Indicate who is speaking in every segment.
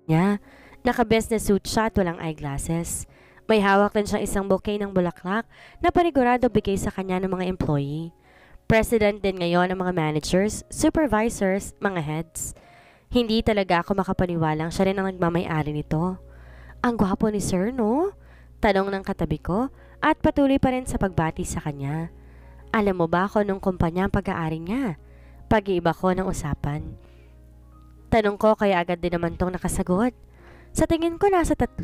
Speaker 1: niya. Naka-business suit siya at walang eyeglasses. May hawak din siyang isang bouquet ng bulaklak na panigurado bigay sa kanya ng mga employee. President din ngayon ang mga managers, supervisors, mga heads. Hindi talaga ako makapaniwalang siya rin ang nagmamay-ari nito. Ang gwapo ni Sir, no? Tanong ng katabi ko at patuloy pa rin sa pagbati sa kanya. Alam mo ba kung anong kumpanya ang pag-aari niya? Pag-iiba ko ng usapan. Tanong ko kaya agad din naman tong nakasagot. Sa tingin ko nasa 3.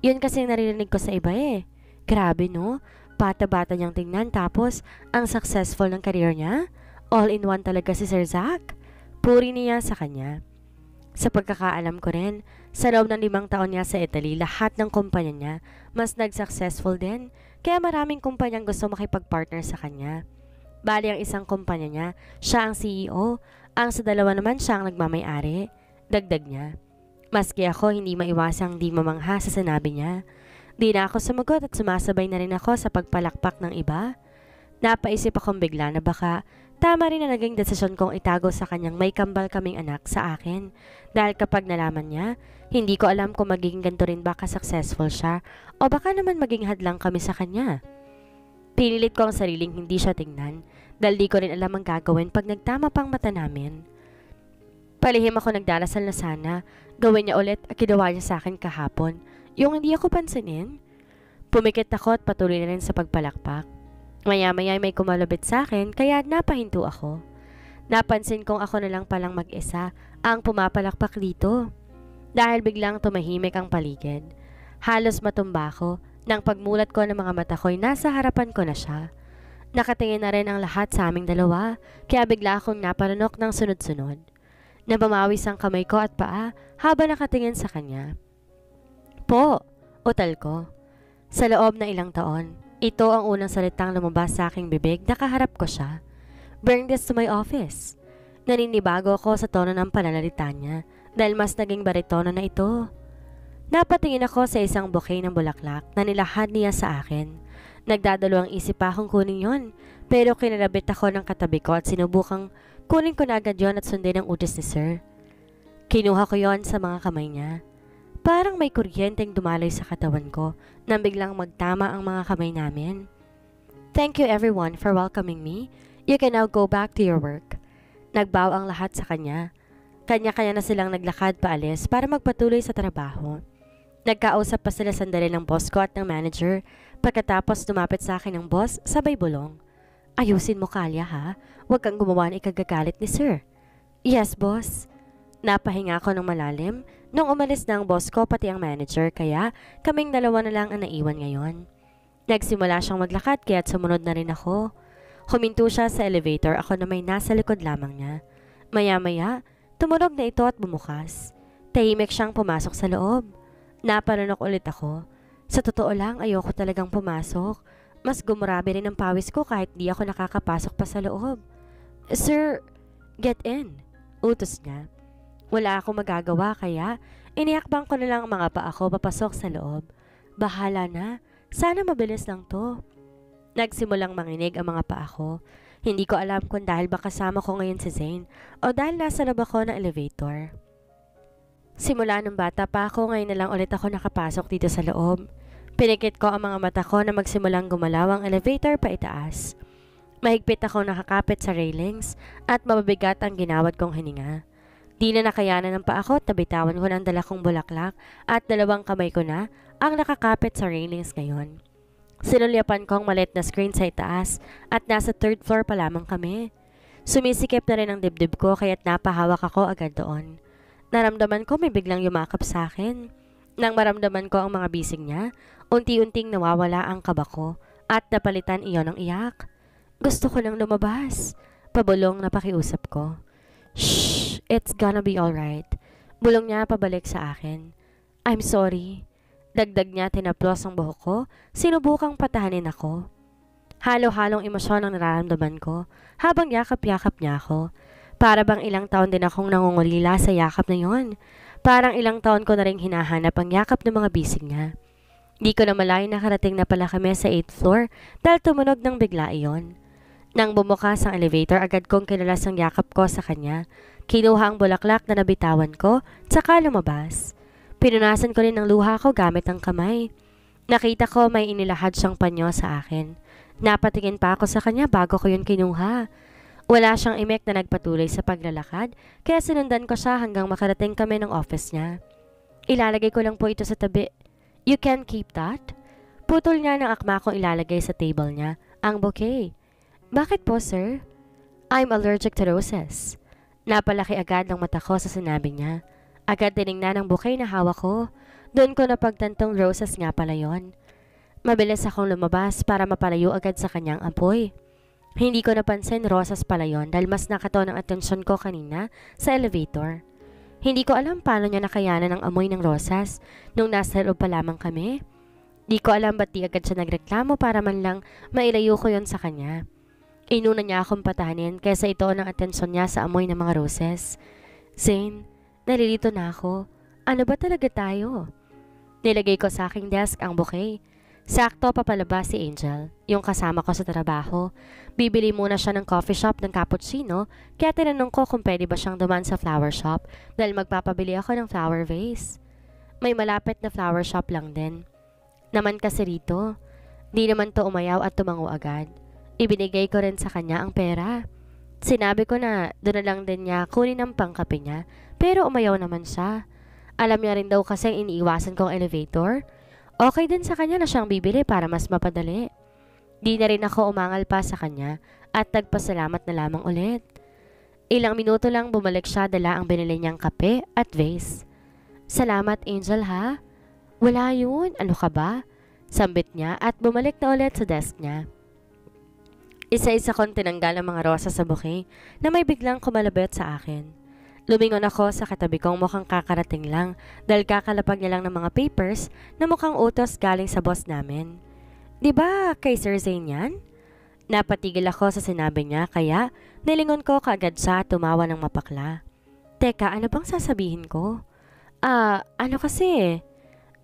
Speaker 1: Yun kasi narinig ko sa iba eh. Grabe no? Bata-bata niyang tingnan tapos ang successful ng career niya. All in one talaga si Sir Zach. Puri niya sa kanya. Sa pagkakaalam ko rin, sa loob ng 5 taon niya sa Italy, lahat ng kumpanya niya mas nag-successful din. Kaya maraming kumpanyang gusto makipag-partner sa kanya. Bali ang isang kumpanya niya, siya ang CEO. Ang sa 2 naman siya ang nagmamay-ari. Dagdag niya. Maski ako hindi maiwasang di mamangha sa sinabi niya. Di na ako sumagot at sumasabay na rin ako sa pagpalakpak ng iba. Napaisip akong bigla na baka tama rin na naging desisyon kong itago sa kanyang may kambal kaming anak sa akin. Dahil kapag nalaman niya, hindi ko alam kung magiging ganito rin baka successful siya o baka naman maging hadlang kami sa kanya. Pinilit ko ang sariling hindi siya tingnan dahil di ko rin alam ang gagawin pag nagtama pang mata namin. Palihim ako nagdarasal na sana gawin niya ulit at ginawa niya sa akin kahapon. Yung hindi ako pansinin. Pumikit ako at patuloy na rin sa pagpalakpak. Maya-maya may kumalabit sa akin kaya napahinto ako. Napansin kong ako na lang palang mag-isa ang pumapalakpak dito. Dahil biglang tumahimik ang paligid. Halos matumba ako nang pagmulat ko ng mga mata ko'y nasa harapan ko na siya. Nakatingin na rin ang lahat sa aming dalawa kaya bigla akong naparanok ng sunod-sunod. Nabamawis ang kamay ko at paa habang nakatingin sa kanya. Po, utal ko. Sa loob ng ilang taon, ito ang unang salitang lumabas sa aking bibig na kaharap ko siya. Bring this to my office. Naninibago ako sa tono ng pananalita niya dahil mas naging baritono na ito. Napatingin ako sa isang bouquet ng bulaklak na nilahad niya sa akin. Nagdadalawang isip pa akong kunin yon, pero kinalabit ako ng katabi ko at sinubukang kunin ko na agad yon at sundin ang utos ni Sir. Kinuha ko yon sa mga kamay niya. Parang may kuryenteng dumaloy sa katawan ko nang biglang magtama ang mga kamay namin. Thank you everyone for welcoming me. You can now go back to your work. Nagbow ang lahat sa kanya. Kanya-kanya na silang naglakad paalis para magpatuloy sa trabaho. Nagkausap pa sila sandali ng boss ko at ng manager. Pagkatapos lumapit sa akin ng boss, sabay bulong. Ayusin mo Kalya ha, huwag kang gumawa ng ikagagalit ni Sir. Yes boss. Napahinga ako ng malalim nung umalis na ang boss ko pati ang manager kaya kaming dalawa na lang ang naiwan ngayon. Nagsimula siyang maglakad kaya't sumunod na rin ako. Huminto siya sa elevator ako na may nasa likod lamang niya. Maya-maya, tumunog na ito at bumukas. Tahimik siyang pumasok sa loob. Napalanok ulit ako. Sa totoo lang ayoko talagang pumasok. Mas gumurabi rin ang pawis ko kahit di ako nakakapasok pa sa loob. Sir, get in. Utos niya. Wala akong magagawa kaya iniakbang ko na lang ang mga paa ko papasok sa loob. Bahala na. Sana mabilis lang to. Nagsimulang manginig ang mga paa ko. Hindi ko alam kung dahil ba kasama ko ngayon si Zane o dahil nasa loob ako ng elevator. Simula nung bata pa ako, ngayon na lang ulit ako nakapasok dito sa loob. Pinikit ko ang mga mata ko na magsimulang gumalaw ang elevator pa itaas. Mahigpit ako nakakapit sa railings at mababigat ang ginawad kong hininga. Di na nakayanan ng paa ko at nabitawan ko ng dala kong bulaklak at 2 kamay ko na ang nakakapit sa railings ngayon. Sinulyapan ko ang maliit na screen sa itaas at nasa 3rd floor pa lamang kami. Sumisikip na rin ang dibdib ko kaya't napahawak ako agad doon. Naramdaman ko may biglang yumakap sa akin. Nang maramdaman ko ang mga bisig niya, unti-unting nawawala ang kaba ko at napalitan iyon ng iyak. Gusto ko nang lumabas. Pabulong na pakiusap ko. Shh, it's gonna be alright. Bulong niya pabalik sa akin. I'm sorry. Dagdag niya tinaplos ang buhok ko, sinubukang patahanin ako. Halo-halong emosyon ang nararamdaman ko habang yakap-yakap niya ako. Para bang ilang taon din akong nangungulila sa yakap na yon. Parang ilang taon ko na rin hinahanap ang yakap ng mga bisig niya. Di ko na malayo nakarating na pala kami sa 8th floor dahil tumunog ng bigla iyon. Nang bumukas ang elevator, agad kong kinalas ang yakap ko sa kanya. Kinuha ang bulaklak na nabitawan ko, tsaka lumabas. Pinunasan ko rin ng luha ko gamit ang kamay. Nakita ko may inilahad siyang panyo sa akin. Napatingin pa ako sa kanya bago ko yun kinuha. Wala siyang imek na nagpatuloy sa paglalakad, kaya sinundan ko siya hanggang makarating kami ng office niya. Ilalagay ko lang po ito sa tabi. You can keep that? Putol niya ng akma kong ilalagay sa table niya, ang bouquet. Bakit po, sir? I'm allergic to roses. Napalaki agad ng mata ko sa sinabi niya. Agad tinignan ang bouquet na hawak ko. Doon ko napagtantong roses nga pala yon. Mabilis akong lumabas para mapalayo agad sa kanyang apoy. Hindi ko napansin rosas pala yon dahil mas nakato ng atensyon ko kanina sa elevator. Hindi ko alam paano niya nakayanan ang amoy ng rosas nung nasa loob pa lamang kami. Di ko alam ba't di agad siya nagreklamo para man lang mailayo ko yon sa kanya. Inuna niya akong patahanin kaysa ito ng atensyon niya sa amoy ng mga roses. Zane, nalilito na ako. Ano ba talaga tayo? Nilagay ko sa aking desk ang bouquet. Sakto papalabas si Angel, yung kasama ko sa trabaho. Bibili muna siya ng coffee shop ng cappuccino, kaya tinanong ko kung pwede ba siyang dumaan sa flower shop dahil magpapabili ako ng flower vase. May malapit na flower shop lang din. Naman kasi rito, di naman to umayaw at tumango agad. Ibinigay ko rin sa kanya ang pera. Sinabi ko na doon na lang din niya kunin ang pangkape niya, pero umayaw naman siya. Alam niya rin daw kasi iniiwasan kong elevator. Okay din sa kanya na siyang bibili para mas mapadali. Di na rin ako umangal pa sa kanya at nagpasalamat na lamang ulit. Ilang minuto lang bumalik siya dala ang binili niyang kape at vase. Salamat Angel ha? Wala yun, ano ka ba? Sambit niya at bumalik na ulit sa desk niya. Isa-isa kong tinanggal ang mga rosas sa bouquet na may biglang kumalabit sa akin. Lumingon ako sa katabi kong mukhang kakarating lang dahil kakalapag niya lang ng mga papers na mukhang utos galing sa boss namin. Diba kay Sir Zane yan? Napatigil ako sa sinabi niya kaya nilingon ko kaagad siya at tumawa ng mapakla. Teka, ano bang sasabihin ko? Ano kasi?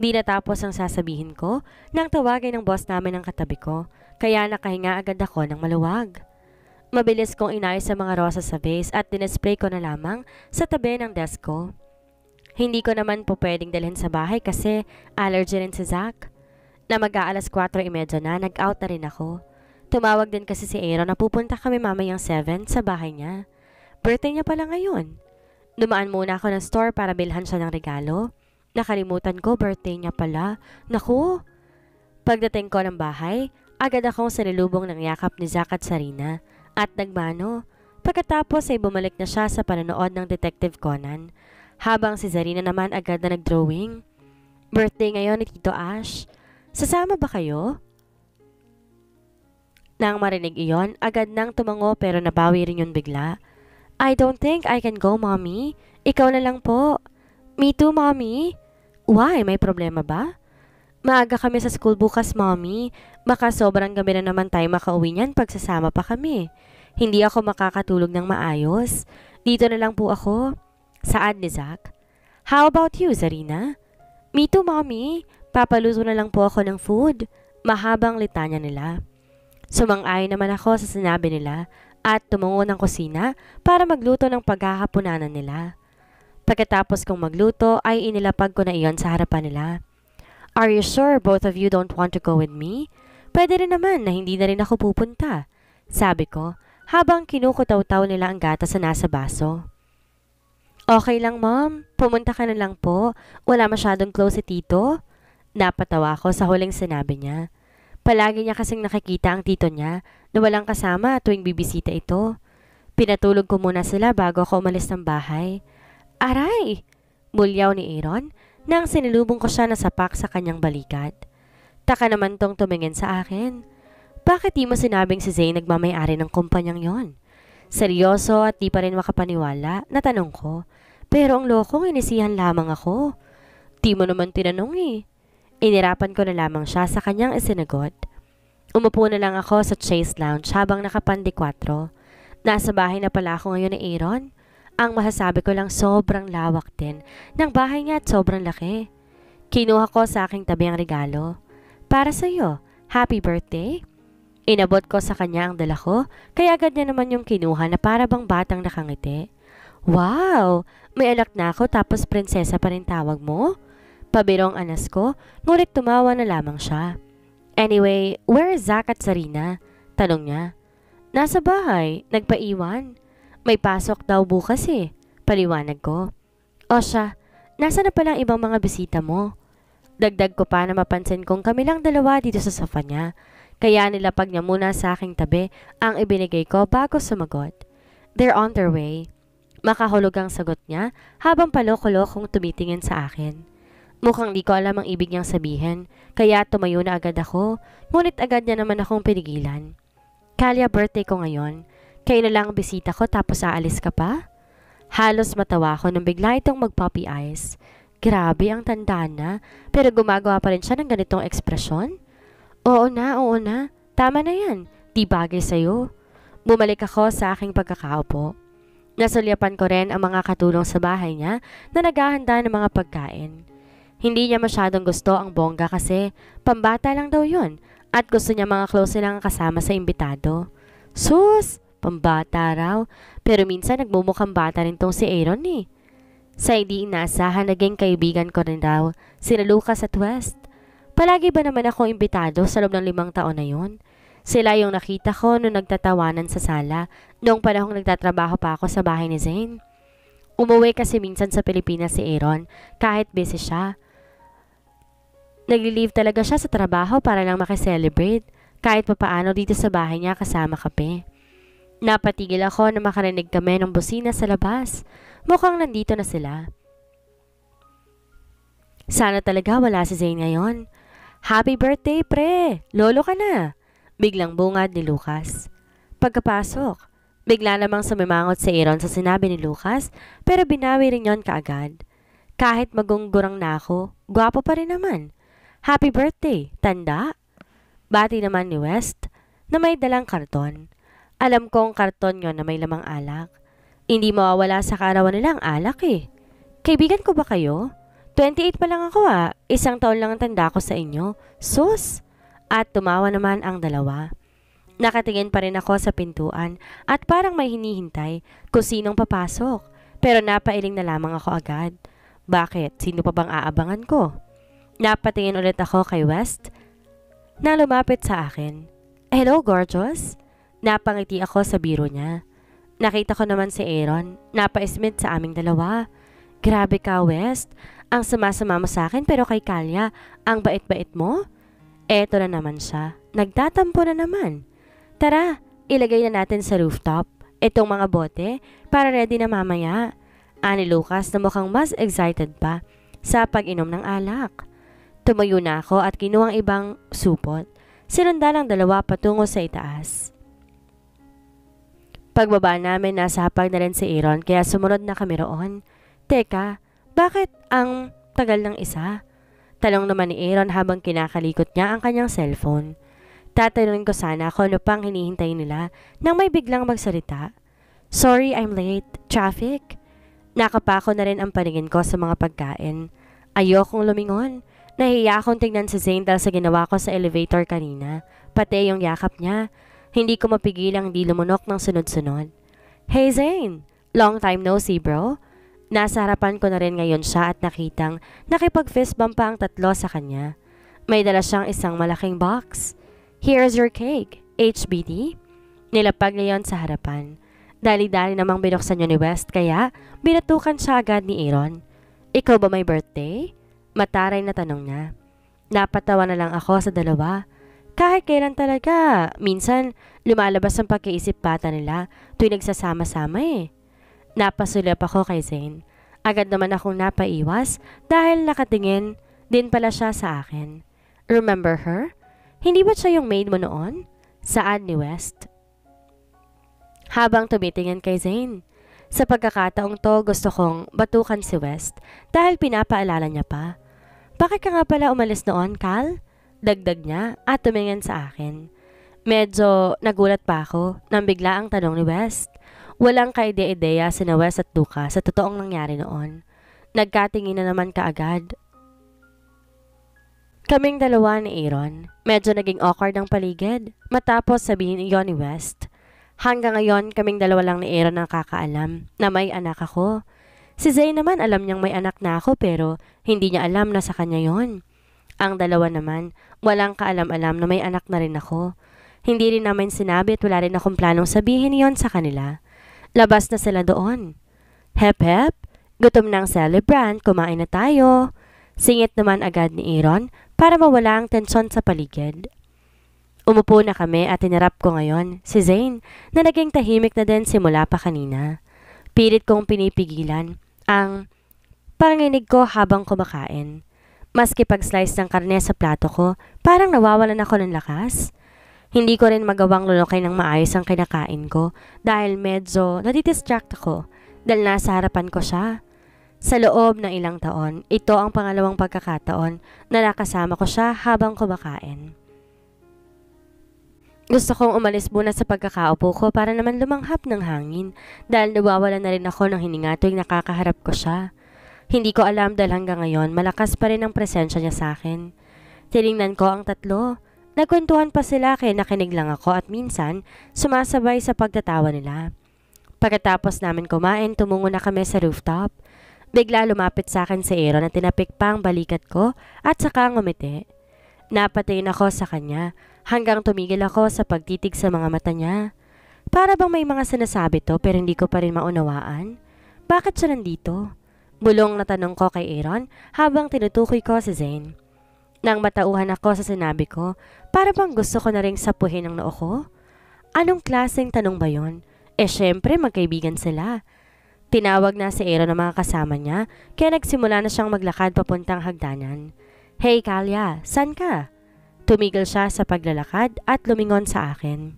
Speaker 1: Di natapos ang sasabihin ko nang tawagin ng boss namin ang katabi ko kaya nakahinga agad ako ng maluwag. Mabilis kong inayos sa mga rosas sa vase at dinisplay ko na lamang sa tabi ng desk ko. Hindi ko naman po pwedeng dalhin sa bahay kasi allergy rin si Zach. Na mag-aalas 4:30 na, nag-out na rin ako. Tumawag din kasi si Aaron na pupunta kami mamayang 7 sa bahay niya. Birthday niya pala ngayon. Dumaan muna ako ng store para bilhan siya ng regalo. Nakalimutan ko, birthday niya pala. Naku! Pagdating ko ng bahay, agad akong sinilubong ng yakap ni Zach at Sarina. At nagmano. Pagkatapos ay bumalik na siya sa panonood ng Detective Conan. Habang si Zarina naman agad na nag-drawing. Birthday ngayon ni Tito Ash. Sasama ba kayo? Nang marinig iyon, agad nang tumango pero nabawi rin yun bigla. I don't think I can go, Mommy. Ikaw na lang po. Me too, Mommy. Why? May problema ba? Maaga kami sa school bukas, Mommy. Baka sobrang gabi na naman tayo makauwi niyan pag sasama pa kami. Hindi ako makakatulog ng maayos. Dito na lang po ako. Saad ni Zach. How about you, Zarina? Me too, Mommy. Papaluto na lang po ako ng food. Mahabang litanya nila. Sumang-ayon naman ako sa sinabi nila at tumungo ng kusina para magluto ng paghahapunanan nila. Pagkatapos kong magluto ay inilapag ko na iyon sa harapan nila. Are you sure both of you don't want to go with me? Pwede rin naman na hindi na rin ako pupunta. Sabi ko, habang kinukutaw-taw nila ang gatas na nasa baso. Okay lang, Mom. Pumunta ka na lang po. Wala masyadong close si Tito. Napatawa ako sa huling sinabi niya. Palagi niya kasing nakikita ang tito niya na walang kasama tuwing bibisita ito. Pinatulog ko muna sila bago ako umalis ng bahay. Aray! Bulyaw ni Aaron nang sinilubong ko siya na sapak sa kanyang balikat. Taka naman tong tumingin sa akin. Bakit di mo sinabing si Zane nagmamay-ari ng kumpanyang yon? Seryoso at di pa rin makapaniwala, natanong ko. Pero ang lokong inisihan lamang ako. Di mo naman tinanong eh. Inirapan ko na lamang siya sa kanyang isinagot. Umupo na lang ako sa Chase Lounge habang nakapandikwato. Nasa bahay na pala ako ngayon ni Aaron. Ang masasabi ko lang sobrang lawak din ng bahay niya at sobrang laki. Kinuha ko sa aking tabi ang regalo. Para sa iyo, happy birthday. Inabot ko sa kanya ang dala ko, kaya agad niya naman yung kinuha na para bang batang nakangiti. Wow! May anak na ako tapos prinsesa pa rin tawag mo? Pabirong anas ko, ngunit tumawa na lamang siya. Anyway, where is Zach at Sarina? Tanong niya. Nasa bahay, nagpaiwan. May pasok daw bukas eh, paliwanag ko. O siya, nasa na palang ibang mga bisita mo? Dagdag ko pa na mapansin kong kami lang dalawa dito sa sofa niya, kaya nilapag niya muna sa aking tabi ang ibinigay ko bago sumagot. They're on their way. Makahulog ang sagot niya habang paloko-lokong tumitingin sa akin. Mukhang di ko alam ang ibig niyang sabihin, kaya tumayo na agad ako, ngunit agad niya naman akong pinigilan. Kalya, birthday ko ngayon. Kayo na lang ang bisita ko tapos aalis ka pa? Halos matawa ko nung bigla itong mag-puppy eyes. Grabe ang tanda na, pero gumagawa pa rin siya ng ganitong ekspresyon? Oo na. Tama na yan. Di bagay sa'yo. Bumalik ako sa aking pagkakaupo. Nasulyapan ko rin ang mga katulong sa bahay niya na naghahanda ng mga pagkain. Hindi niya masyadong gusto ang bongga kasi pambata lang daw yun at gusto niya mga close lang kasama sa imbitado. Sus! Pambata raw. Pero minsan nagmumukhang bata rin tong si Aaron eh. Sa hindi inaasahan, naging kaibigan ko rin daw sina Lucas at West. Palagi ba naman ako imbitado sa loob ng 5 taon na yun? Sila yung nakita ko nung nagtatawanan sa sala noong panahong nagtatrabaho pa ako sa bahay ni Zane. Umuwi kasi minsan sa Pilipinas si Aaron kahit busy siya. Nagli-leave talaga siya sa trabaho para lang makiselebrate kahit papaano dito sa bahay niya kasama kape. Napatigil ako na makarinig kami ng busina sa labas. Mukhang nandito na sila. Sana talaga wala si Zane ngayon. Happy birthday, pre! Lolo ka na! Biglang bungad ni Lucas. Pagkapasok, bigla namang sumimangot si Aaron sa sinabi ni Lucas pero binawi rin yon kaagad. Kahit magunggurang na ako, gwapo pa rin naman. Happy birthday, tanda? Bati naman ni West na may dalang karton. Alam kong karton yon na may lamang alak. Hindi mawawala sa kaarawan nila ang alak eh. Kaibigan ko ba kayo? 28 pa lang ako ah. 1 taon lang ang tanda ko sa inyo. Sus! At tumawa naman ang dalawa. Nakatingin pa rin ako sa pintuan at parang may hinihintay kung sinong papasok. Pero napailing na lamang ako agad. Bakit? Sino pa bang aabangan ko? Napatingin ulit ako kay West na lumapit sa akin. Hello, gorgeous? Napangiti ako sa biro niya. Nakita ko naman si Aaron. Napa-smith sa aming dalawa. Grabe ka, West. Ang sama-sama mo sa akin pero kay Kalya, ang bait-bait mo? Eto na naman siya. Nagtatampo na naman. Tara, ilagay na natin sa rooftop itong mga bote para ready na mamaya. Ani Lucas na mukhang mas excited pa sa pag-inom ng alak. Tumayo na ako at kinuha ang ibang supot. Sinundan ang dalawa patungo sa itaas. Pagbaba namin, nasa hapag na rin si Aaron kaya sumunod na kami roon. Teka, bakit ang tagal ng isa? Talong naman ni Aaron habang kinakalikot niya ang kanyang cellphone. Tatanungin ko sana kung ano pang hinihintay nila nang may biglang magsalita. Sorry, I'm late. Traffic? Nakapako na rin ang paningin ko sa mga pagkain. Ayokong lumingon. Nahiya akong tingnan si Zane dahil sa ginawa ko sa elevator kanina. Pati yung yakap niya. Hindi ko mapigilang di lumunok ng sunod-sunod. Hey Zane! Long time no see bro. Nasa harapan ko na rin ngayon siya at nakitang nakipag-fist bump pa ang tatlo sa kanya. May dala siyang isang malaking box. Here's your cake, HBD. Nilapag niya yon sa harapan. Dali-dali namang binuksan yun ni West kaya binatukan siya agad ni Aaron. Ikaw ba may birthday? Mataray na tanong niya. Napatawa na lang ako sa dalawa. Kahit kailan talaga, minsan lumalabas ang pagkaisip bata nila tuwing nagsasama-sama eh. Napasulyap ako kay Zane. Agad naman akong napaiwas dahil nakatingin din pala siya sa akin. Remember her? Hindi ba siya yung maid mo noon? Saan ni West? Habang tumitingin kay Zane. Sa pagkakataong to, gusto kong batukan si West dahil pinapaalala niya pa. Bakit ka nga pala umalis noon, Cal? Dagdag niya at tumingin sa akin. Medyo nagulat pa ako nang bigla ang tanong ni West. Walang kaide-ideya sina West at Lucas sa totoong nangyari noon. Nagkatingin na naman kaagad. Kaming dalawa ni Aaron. Medyo naging awkward ang paligid matapos sabihin iyon ni West. Hanggang ngayon kaming dalawa lang ni Aaron ang nakakaalam na may anak ako. Si Zay naman alam niyang may anak na ako pero hindi niya alam na sa kanya yon. Ang dalawa naman, walang kaalam-alam na may anak na rin ako. Hindi rin namin sinabi at wala rin akong planong sabihin yon sa kanila. Labas na sila doon. Hep hep, gutom na ang celebrant, kumain na tayo. Singit naman agad ni Aaron para mawala ang tensyon sa paligid. Umupo na kami at tinarap ko ngayon si Zane na naging tahimik na din simula pa kanina. Pilit kong pinipigilan ang panginig ko habang kumakain. Maski pag-slice ng karne sa plato ko, parang nawawalan ako ng lakas. Hindi ko rin magawang lulokay ng maayos ang kinakain ko dahil medyo nadidistract ako dahil nasa harapan ko siya. Sa loob ng ilang taon, ito ang pangalawang pagkakataon na nakasama ko siya habang kumakain. Gusto kong umalis muna sa pagkakaupo ko para naman lumanghap ng hangin dahil nawawala na rin ako ng hininga tuwing nakakaharap ko siya. Hindi ko alam dahil hanggang ngayon malakas pa rin ang presensya niya sa akin. Tiningnan ko ang tatlo. Nagkwentuhan pa sila kaya nakinig lang ako at minsan sumasabay sa pagtatawa nila. Pagkatapos namin kumain, tumungo na kami sa rooftop. Bigla lumapit sa akin si Aaron at tinapik pa ang balikat ko at saka ngumiti. Napatingin ako sa kanya hanggang tumigil ako sa pagtitig sa mga mata niya. Para bang may mga sinasabi to pero hindi ko pa rin maunawaan. Bakit siya nandito? Bulong na tanong ko kay Aaron habang tinutukoy ko si Zane. Nang matauhan ako sa sinabi ko, para bang gusto ko na ring sapuhin ang noo ko? Anong klaseng tanong ba yon? Syempre magkaibigan sila. Tinawag na si Aaron ng mga kasama niya kaya nagsimula na siyang maglakad papuntang hagdanan. Hey Kalya, san ka? Tumigil siya sa paglalakad at lumingon sa akin.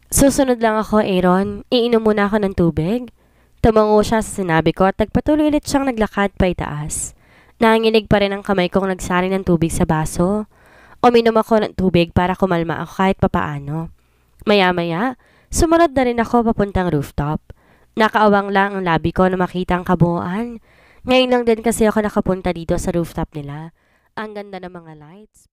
Speaker 1: Susunod lang ako, Aaron. Iinom muna ako ng tubig. Tumango siya sa sinabi ko at nagpatuloy ulit siyang naglakad pa itaas. Nanginginig pa rin ang kamay kong nagsaring ng tubig sa baso. Uminom ako ng tubig para kumalma ako kahit papaano. Maya-maya, sumunod na rin ako papuntang rooftop. Nakaawang lang ang labi ko na makita ang kabuuan. Ngayon lang din kasi ako nakapunta dito sa rooftop nila. Ang ganda ng mga lights.